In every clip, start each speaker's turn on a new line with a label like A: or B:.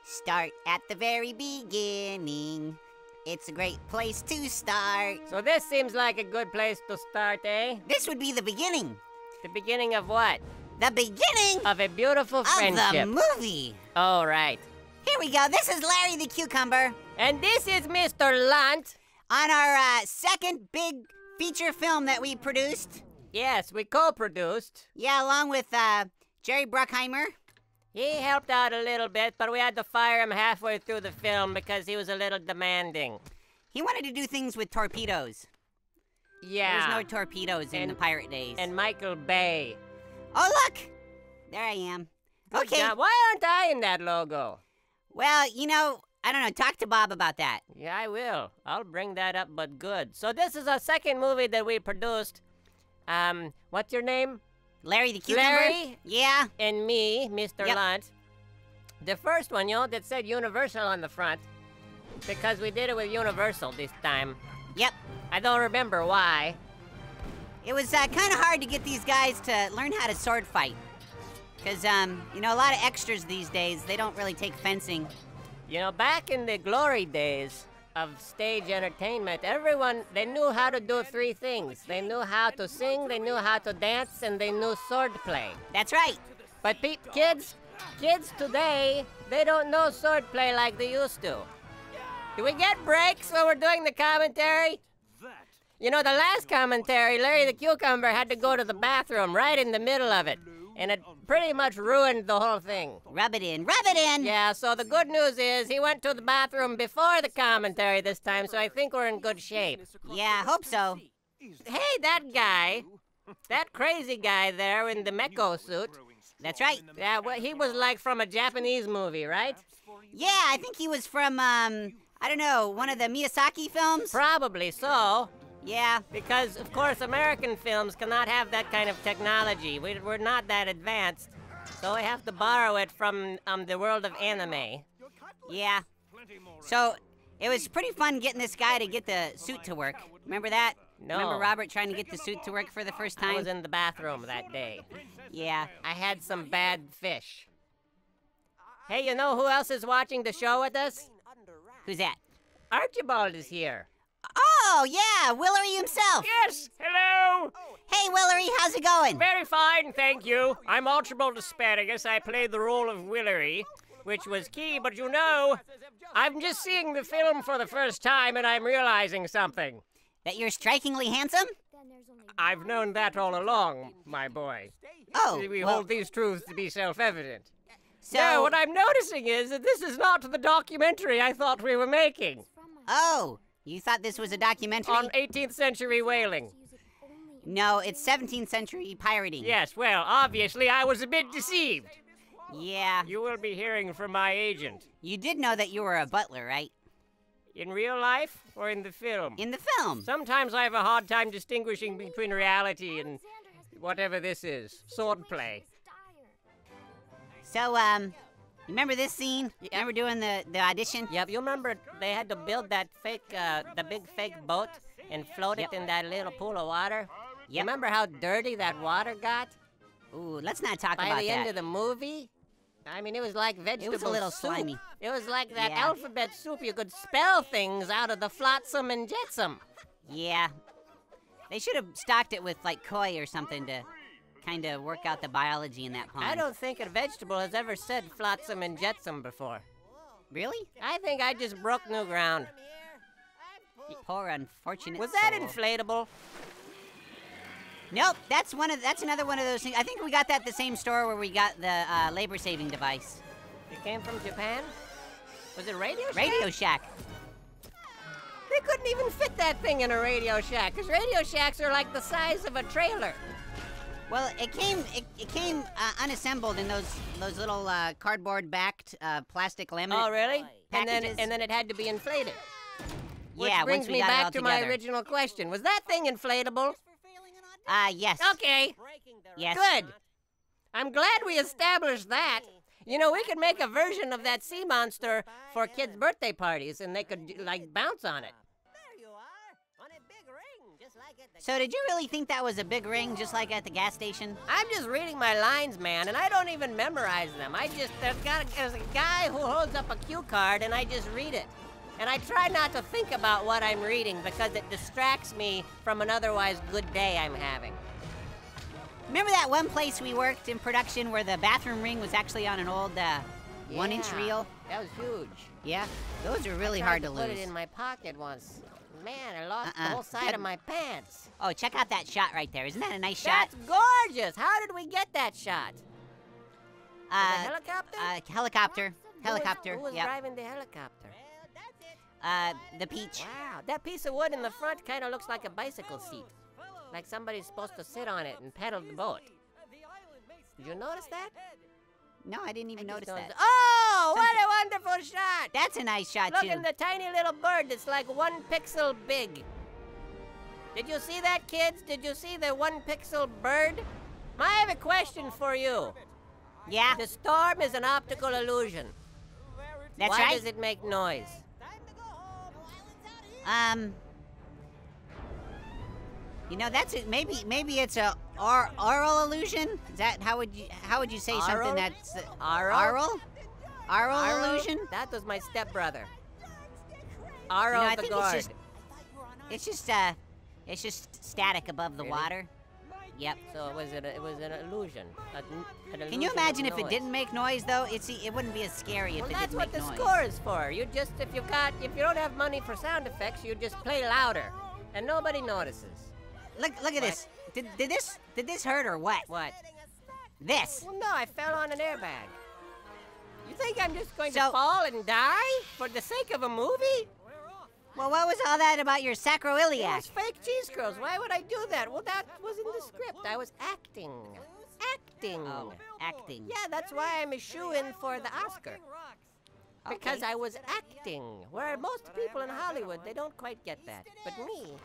A: Start at the very beginning. It's a great place to start.
B: So this seems like a good place to start, eh?
A: This would be the beginning.
B: The beginning of what?
A: The beginning
B: Of a beautiful friendship.
A: of the movie.
B: All right.
A: Here we go. This is Larry the Cucumber
B: And this is Mr. Lunt.
A: on our second big feature film that we produced.
B: Yes, we co-produced.
A: Yeah, along with Jerry Bruckheimer.
B: He helped out a little bit, but we had to fire him halfway through the film because he was a little demanding.
A: He wanted to do things with torpedoes.
B: Yeah.
A: There's no torpedoes in the pirate days.
B: And Michael Bay.
A: Oh, look! There I am. Okay.
B: Now, why aren't I in that logo?
A: Well, you know, I don't know. Talk to Bob about that.
B: Yeah, I will. I'll bring that up, but good. So this is our second movie that we produced. What's your name?
A: Larry the Cucumber?
B: Larry?
A: Yeah.
B: And me, Mr.
A: Yep.
B: Lunt. The first one, you know, that said Universal on the front. Because we did it with Universal this time.
A: Yep.
B: I don't remember why.
A: It was kind of hard to get these guys to learn how to sword fight. Because, you know, a lot of extras these days, they don't really take fencing.
B: You know, back in the glory days of stage entertainment, everyone, they knew how to do three things. They knew how to sing, they knew how to dance, and they knew sword play.
A: That's right.
B: But kids today, they don't know sword play like they used to. Do we get breaks when we're doing the commentary? You know, the last commentary, Larry the Cucumber had to go to the bathroom right in the middle of it. And it pretty much ruined the whole thing.
A: Rub it in. Rub it in!
B: Yeah, so the good news is he went to the bathroom before the commentary this time, so I think we're in good shape.
A: Yeah, hope so.
B: Hey, that guy, that crazy guy there in the Meko suit.
A: That's right.
B: Yeah, well, he was like from a Japanese movie, right?
A: Yeah, I think he was from, I don't know, one of the Miyazaki films?
B: Probably so.
A: Yeah.
B: Because, of course, American films cannot have that kind of technology. We're not that advanced, so we have to borrow it from the world of anime.
A: Yeah. So, it was pretty fun getting this guy to get the suit to work. Remember that?
B: No.
A: Remember Robert trying to get the suit to work for the first
B: I
A: time?
B: was in the bathroom that day.
A: Yeah.
B: I had some bad fish. Hey, you know who else is watching the show with us?
A: Who's that?
B: Archibald is here.
A: Oh, yeah, Willery himself.
C: Yes, hello.
A: Hey, Willery, how's it going?
C: Very fine, thank you. I'm Archibald Asparagus. I played the role of Willery, which was key, but you know, I'm just seeing the film for the first time and I'm realizing something.
A: That you're strikingly handsome?
C: I've known that all along, my boy.
A: Oh,
C: We
A: well,
C: hold these truths to be self-evident.
A: so...
C: No, what I'm noticing is that this is not the documentary I thought we were making
A: Oh, you thought this was a documentary?
C: on 18th century whaling.
A: No, it's 17th century pirating.
C: Yes, well, obviously I was a bit deceived.
A: Yeah.
C: You will be hearing from my agent.
A: You did know that you were a butler, right?
C: In real life or in the film?
A: In the film.
C: Sometimes I have a hard time distinguishing between reality and whatever this is. Swordplay.
A: So, remember this scene? Remember doing the audition?
B: Yep, you remember they had to build that fake, the big fake boat and float it in that little pool of water? You remember how dirty that water got?
A: Ooh, let's not talk
B: By
A: about
B: the
A: that.
B: end of the movie? I mean, it was like vegetable
A: little
B: soup.
A: slimy.
B: It was like that
A: Yeah.
B: alphabet soup. You could spell things out of the flotsam and jetsam.
A: Yeah. They should have stocked it with, like, koi or something to kind of work out the biology in that pond.
B: I don't think a vegetable has ever said flotsam and jetsam before.
A: Really?
B: I think I just broke new ground.
A: Poor unfortunate
B: Was that
A: soul.
B: inflatable?
A: Nope, that's another one of those things. I think we got that at the same store where we got the labor-saving device.
B: It came from Japan? Was it Radio Shack?
A: Radio Shack.
B: They couldn't even fit that thing in a Radio Shack, because Radio Shacks are like the size of a trailer.
A: Well, it came unassembled in those little cardboard-backed plastic laminate.
B: Oh, really?
A: Packages.
B: And then it had to be inflated. Which
A: Yeah,
B: brings
A: once we
B: me
A: got it
B: back
A: all
B: to my
A: together.
B: original question. Was that thing inflatable?
A: Yes.
B: Okay.
A: Yes.
B: Good. I'm glad we established that. You know, we could make a version of that sea monster for kids' birthday parties, and they could, like, bounce on it.
D: There you are, on a big ring, just like
A: So did you really think that was a big ring, just like at the gas station?
B: I'm just reading my lines, man, and I don't even memorize them. There's a guy who holds up a cue card, and I just read it. And I try not to think about what I'm reading because it distracts me from an otherwise good day I'm having.
A: Remember that one place we worked in production where the bathroom ring was actually on an old 1-inch reel?
B: That was huge.
A: Yeah, those are really hard to lose.
B: I put it in my pocket once. Man, I lost the whole side of my pants.
A: Oh, check out that shot right there. Isn't that a nice shot?
B: That's gorgeous. How did we get that shot? The helicopter?
A: Helicopter.
B: Who was
A: Yep.
B: driving the helicopter?
A: The Peach.
B: Wow, that piece of wood in the front kind of looks like a bicycle seat. Like somebody's supposed to sit on it and pedal the boat. Did you notice that?
A: No, I didn't even notice that.
B: Oh, what a wonderful shot!
A: That's a nice shot,
B: Look
A: too.
B: at the tiny little bird that's like 1 pixel big. Did you see that, kids? Did you see the 1 pixel bird? I have a question for you.
A: Yeah,
B: The storm is an optical illusion.
A: that's
B: Why
A: right.
B: does it make noise?
A: You know, that's it. Maybe it's a aural illusion. Is that how would you say
B: Aural?
A: something that's
B: Aural?
A: aural illusion?
B: That was my stepbrother.
A: You
B: Aro
A: know, I
B: the
A: think
B: guard.
A: it's just static above the
B: Really?
A: water. Yep.
B: So it was an illusion. An
A: Can you
B: illusion
A: imagine
B: of
A: if it
B: noise.
A: didn't make noise though? It wouldn't be as scary if
B: Well,
A: it
B: that's
A: didn't
B: what
A: make
B: the
A: noise.
B: score is for. You just if you don't have money for sound effects, you just play louder, and nobody notices.
A: Look at this. Did this hurt or what?
B: What?
A: This.
B: Well, no, I fell on an airbag. You think I'm just going to
A: So-
B: fall and die for the sake of a movie?
A: Well, what was all that about your
B: It
A: sacroiliac?
B: was fake cheese curls. Why would I do that? Well, that was in the script. I was acting. Acting.
A: Oh, acting.
B: Yeah, that's why I'm a shoo-in for the Oscar. Because
A: Okay.
B: I was acting. Where most people in Hollywood, they don't quite get that. But me,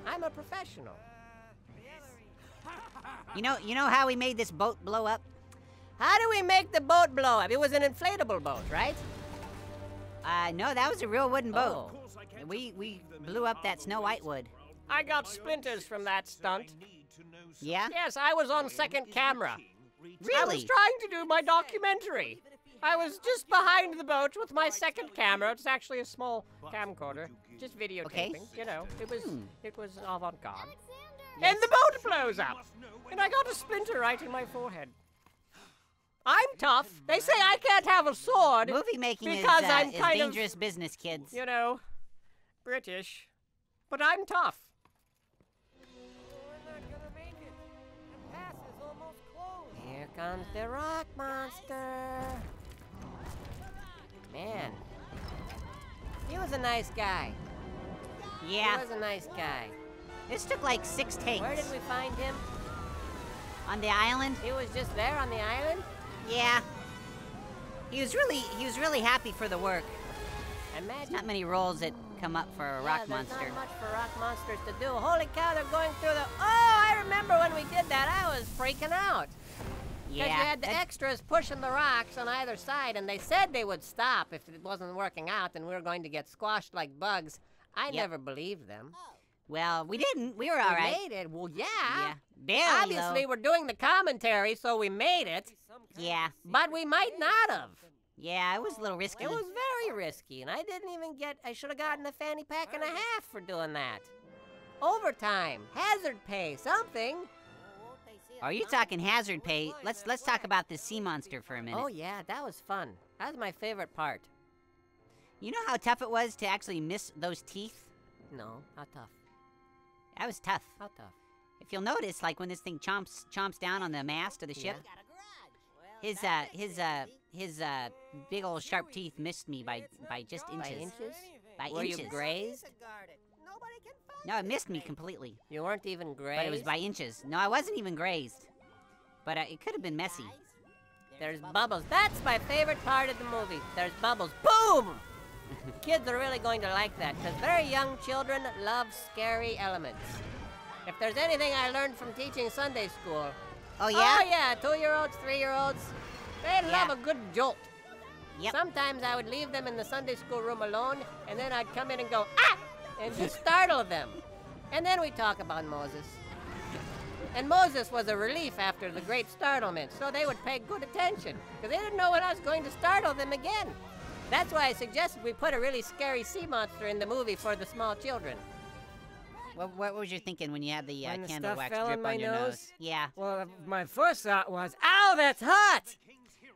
B: I'm a professional.
A: You know how we made this boat blow up?
B: How do we make the boat blow up? It was an inflatable boat, right?
A: No, that was a real wooden boat.
B: Oh.
A: We blew up that Snow White wood.
C: I got splinters from that stunt.
A: Yeah?
C: Yes, I was on second camera. I was
A: Really?
C: trying to do my documentary. I was just behind the boat with my second camera. It's actually a small camcorder, just videotaping.
A: Okay.
C: You know, it was avant-garde. And the boat blows up, and I got a splinter right in my forehead. I'm tough. They say I can't have a sword
A: Movie making
C: because I'm
A: is
C: kind of,
A: dangerous business, kids.
C: you know, British. But I'm tough.
B: Here comes the rock monster. Man, he was a nice guy.
A: Yeah.
B: He was a nice guy.
A: This took like 6 takes.
B: Where did we find him?
A: On the island?
B: He was just there on the island?
A: Yeah. He was really happy for the work.
B: Imagine.
A: Not many roles that come up for a
B: Yeah,
A: rock
B: there's
A: monster.
B: not much for rock monsters to do. Holy cow, they're going through the... Oh, I remember when we did that. I was freaking out. Because you had the
A: that-
B: extras pushing the rocks on either side, and they said they would stop if it wasn't working out and we were going to get squashed like bugs. I
A: Yep.
B: never believed them.
A: Well, we didn't. We were all
B: We
A: right.
B: made it. Well, yeah.
A: Yeah. Barely,
B: Obviously,
A: though.
B: we're doing the commentary, so we made it.
A: Yeah.
B: But we might not have.
A: Yeah, it was a little risky.
B: It was very risky, and I didn't even get... I should have gotten a fanny pack and a half for doing that. Overtime, hazard pay, something.
A: Are you talking hazard pay? Let's talk about this sea monster for a minute.
B: Oh, yeah, that was fun. That was my favorite part.
A: You know how tough it was to actually miss those teeth?
B: No, how tough.
A: That was tough.
B: How tough.
A: If you'll notice, like when this thing chomps down on the mast of the ship, his big old sharp teeth missed me by just inches.
B: By inches?
A: By
B: Were
A: inches.
B: you grazed?
A: No, it missed me completely.
B: You weren't even grazed?
A: But it was by inches. No, I wasn't even grazed. But it could have been messy.
B: There's bubbles. That's my favorite part of the movie. There's bubbles. Boom! Kids are really going to like that, because very young children love scary elements. If there's anything I learned from teaching Sunday school...
A: Oh, yeah?
B: Oh, yeah, 2-year-olds, 3-year-olds, they love
A: Yeah.
B: a good jolt.
A: Yep.
B: Sometimes I would leave them in the Sunday school room alone, and then I'd come in and go, ah! And just startle them. And then we talk about Moses. And Moses was a relief after the great startlement, so they would pay good attention, because they didn't know when I was going to startle them again. That's why I suggested we put a really scary sea monster in the movie for the small children.
A: What was you thinking when you had the
D: When the
A: candle
D: stuff
A: wax
D: fell
A: drip
D: on my
A: on your nose? Yeah.
D: Well, my first thought was, ow, that's hot!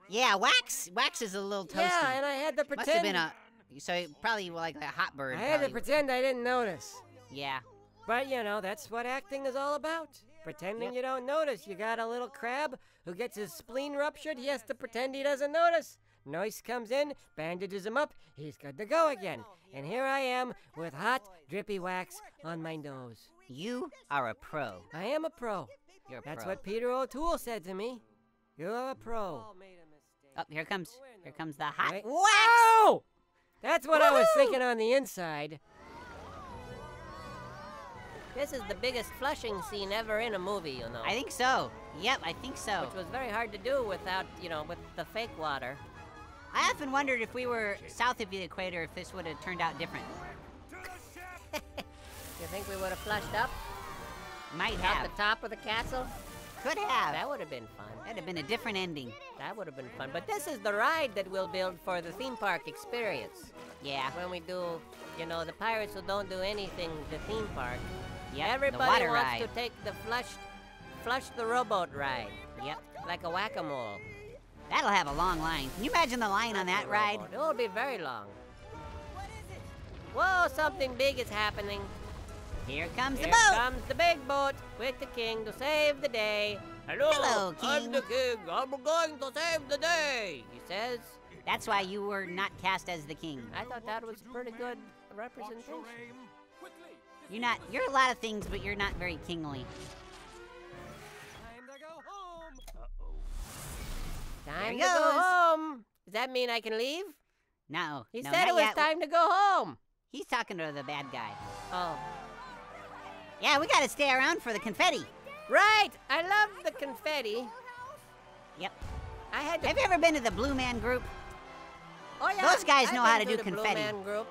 A: Yeah, wax is a little toasty.
D: Yeah, and I had to pretend.
A: Must have been so it probably like a hot bird.
D: I had to
A: probably.
D: pretend I didn't notice.
A: Yeah.
D: But, you know, that's what acting is all about. Pretending you don't notice. You got a little crab who gets his spleen ruptured. He has to pretend he doesn't notice. Nurse comes in, bandages him up. He's good to go again. And here I am with hot, drippy wax on my nose.
A: You are a pro.
D: I am a pro.
A: You're a
D: That's
A: pro.
D: what Peter O'Toole said to me. You're a pro.
A: Oh, here comes the hot
D: Right?
A: wax.
D: Oh! That's what I was
A: Woohoo!
D: thinking on the inside.
B: This is the biggest flushing scene ever in a movie, you know.
A: I think so. Yep, I think so.
B: Which was very hard to do without, with the fake water.
A: I often wondered if we were south of the equator, if this would have turned out different.
B: You think we would have flushed up
A: Might
B: at
A: have.
B: the top of the castle?
A: Could have.
B: That would have been fun.
A: That'd have been a different ending.
B: That would have been fun. But this is the ride that we'll build for the theme park experience.
A: Yeah.
B: When we do, the pirates who don't do anything the theme park.
A: Yep.
B: Everybody
A: the water
B: wants
A: ride.
B: to take the flush the rowboat ride.
A: Yep.
B: Like a whack-a-mole.
A: That'll have a long line. Can you imagine the line on that ride?
B: It will be very long. Whoa, something big is happening.
A: Here comes the
B: Here
A: boat.
B: comes the big boat with the king to save the day.
A: Hello,
B: I'm
A: king.
B: the king. I'm going to save the day, he says.
A: That's why you were not cast as the king.
B: I thought that was pretty good representation.
A: You're a lot of things, but you're not very kingly.
B: Time
A: he
B: to go
A: goes.
B: home. Does that mean I can leave?
A: No.
B: He
A: no,
B: said
A: not
B: it was
A: yet.
B: time to go home.
A: He's talking to the bad guy.
B: Oh.
A: Yeah, we gotta stay around for the confetti.
B: Right! I love the confetti.
A: Yep.
B: I had to...
A: Have you ever been to the Blue Man Group?
B: Oh, yeah.
A: Those guys
B: I've
A: know how
B: been
A: to do
B: the Blue
A: confetti.
B: Man group.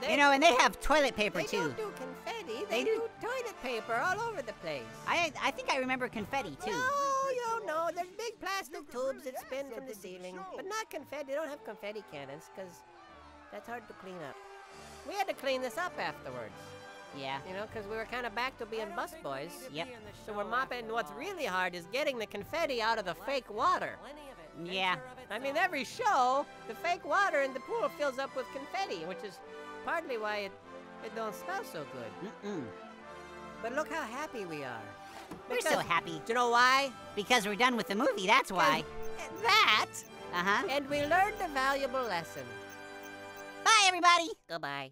A: And they have toilet paper
B: They
A: too.
B: don't do confetti.
A: They
B: They
A: do-
B: do toilet paper all over the place.
A: I think I remember confetti too.
B: No, you don't know. There's big plastic tubes that spin from the ceiling. But not confetti. They don't have confetti cannons because that's hard to clean up. We had to clean this up afterwards,
A: Yeah.
B: because we were kind of back to being busboys.
A: Yep.
B: So we're mopping. And what's really hard is getting the confetti out of the fake water.
A: Yeah.
B: I mean, every show, the fake water in the pool fills up with confetti, which is partly why it don't smell so good.
A: Mm-mm.
B: But look how happy we are.
A: We're so
B: Because-
A: happy
B: Do you know why?
A: because we're done with the movie. That's why.
B: That,
A: Uh huh.
B: and we learned a valuable lesson.
A: Bye, everybody.
B: Goodbye.